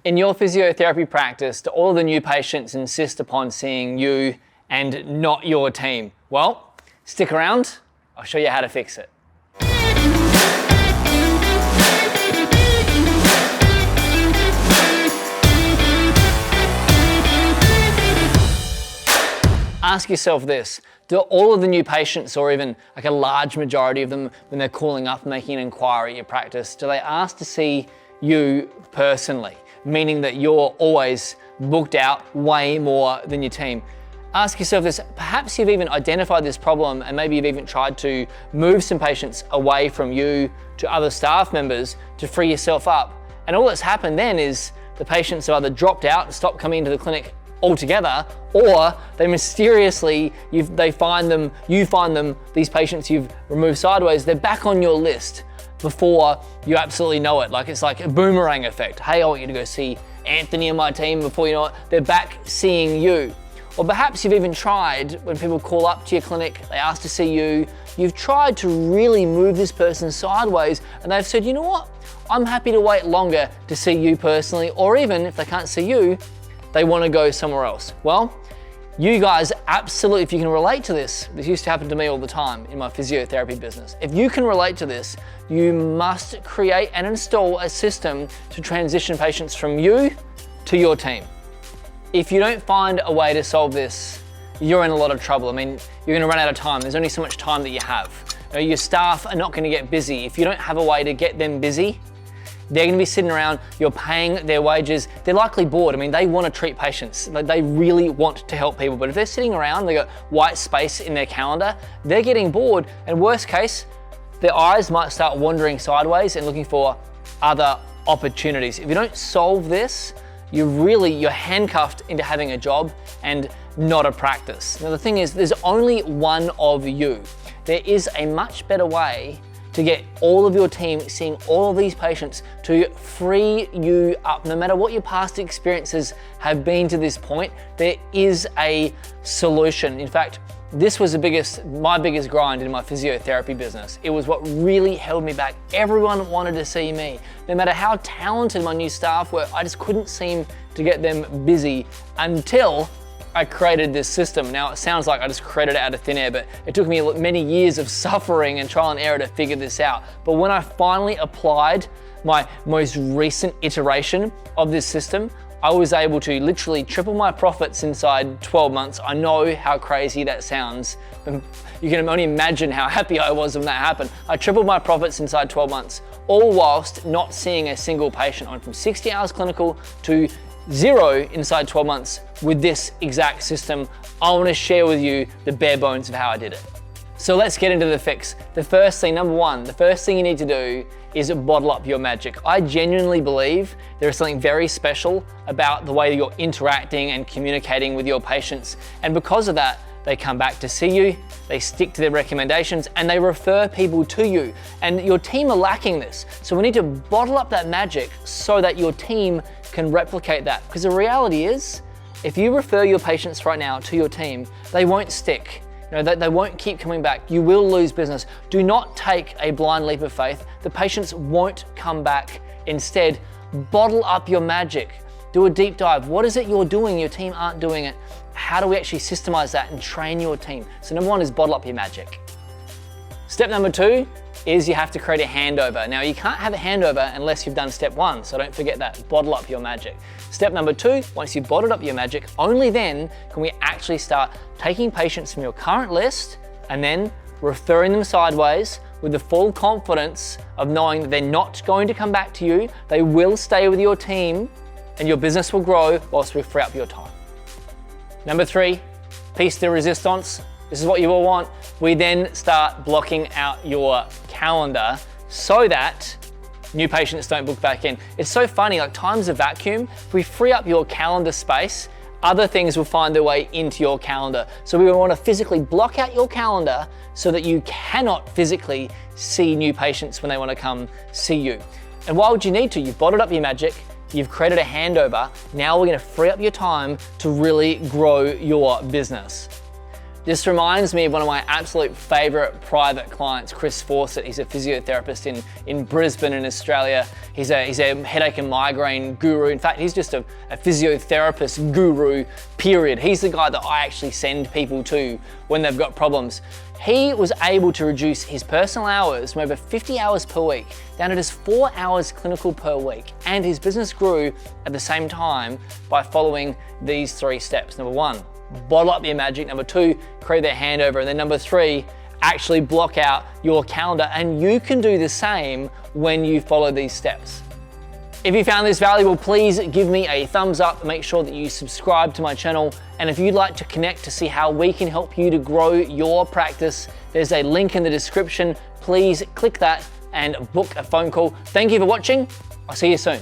In your physiotherapy practice, do all of the new patients insist upon seeing you and not your team? Well, stick around, I'll show you how to fix it. Ask yourself this, do all of the new patients, or even like a large majority of them, when they're calling up and making an inquiry at your practice, do they ask to see you personally? Meaning that you're always booked out way more than your team. Ask yourself this, perhaps you've even identified this problem and maybe you've even tried to move some patients away from you to other staff members to free yourself up. And all that's happened then is the patients have either dropped out and stopped coming into the clinic altogether, or they mysteriously, you find them, these patients you've removed sideways, they're back on your list before you absolutely know it. Like it's like a boomerang effect. Hey, I want you to go see Anthony and my team. Before you know it, they're back seeing you. Or perhaps you've even tried, when people call up to your clinic, they ask to see you, you've tried to really move this person sideways and they've said, you know what, I'm happy to wait longer to see you personally, or even if they can't see you, they want to go somewhere else. Well, you guys absolutely, if you can relate to this used to happen to me all the time in my physiotherapy business. If you can relate to this, you must create and install a system to transition patients from you to your team. If you don't find a way to solve this, you're in a lot of trouble. I mean, you're gonna run out of time. There's only so much time that you have. You know, your staff are not gonna get busy. If you don't have a way to get them busy, they're gonna be sitting around, you're paying their wages, they're likely bored. I mean, they wanna treat patients. They really want to help people, but if they're sitting around, they got white space in their calendar, they're getting bored, and worst case, their eyes might start wandering sideways and looking for other opportunities. If you don't solve this, you're handcuffed into having a job and not a practice. Now the thing is, there's only one of you. There is a much better way to get all of your team seeing all of these patients, to free you up. No matter what your past experiences have been to this point, there is a solution. In fact, this was my biggest grind in my physiotherapy business. It was what really held me back. Everyone wanted to see me. No matter how talented my new staff were, I just couldn't seem to get them busy until I created this system. Now it sounds like I just created it out of thin air, but it took me many years of suffering and trial and error to figure this out. But when I finally applied my most recent iteration of this system, I was able to literally triple my profits inside 12 months. I know how crazy that sounds. You can only imagine how happy I was when that happened. I tripled my profits inside 12 months, all whilst not seeing a single patient. I went from 60 hours clinical to 0 inside 12 months with this exact system. I want to share with you the bare bones of how I did it. So let's get into the fix. The first thing, number one, the first thing you need to do is bottle up your magic. I genuinely believe there is something very special about the way that you're interacting and communicating with your patients. And because of that, they come back to see you, they stick to their recommendations, and they refer people to you. And your team are lacking this. So we need to bottle up that magic so that your team can replicate that. Because the reality is, if you refer your patients right now to your team, they won't stick. You know, they won't keep coming back. You will lose business. Do not take a blind leap of faith. The patients won't come back. Instead, bottle up your magic. Do a deep dive. What is it you're doing? Your team aren't doing it. How do we actually systemize that and train your team? So number one is bottle up your magic. Step number two is you have to create a handover. Now you can't have a handover unless you've done step one, so don't forget that, bottle up your magic. Step number two, once you've bottled up your magic, only then can we actually start taking patients from your current list and then referring them sideways with the full confidence of knowing that they're not going to come back to you, they will stay with your team, and your business will grow whilst we free up your time. Number three, piece de resistance. This is what you all want. We then start blocking out your calendar so that new patients don't book back in. It's so funny, like time's a vacuum. If we free up your calendar space, other things will find their way into your calendar. So we want to physically block out your calendar so that you cannot physically see new patients when they want to come see you. And why would you need to? You've bottled up your magic, you've created a handover. Now we're going to free up your time to really grow your business. This reminds me of one of my absolute favorite private clients, Chris Fawcett. He's a physiotherapist in Brisbane in Australia. He's a headache and migraine guru. In fact, he's just a physiotherapist guru, period. He's the guy that I actually send people to when they've got problems. He was able to reduce his personal hours from over 50 hours per week down to just 4 hours clinical per week. And his business grew at the same time by following these 3 steps. Number 1, bottle up your magic. Number 2, create their handover. And then number 3, actually block out your calendar. And you can do the same when you follow these steps. If you found this valuable, please give me a thumbs up. Make sure that you subscribe to my channel. And if you'd like to connect to see how we can help you to grow your practice, there's a link in the description. Please click that and book a phone call. Thank you for watching. I'll see you soon.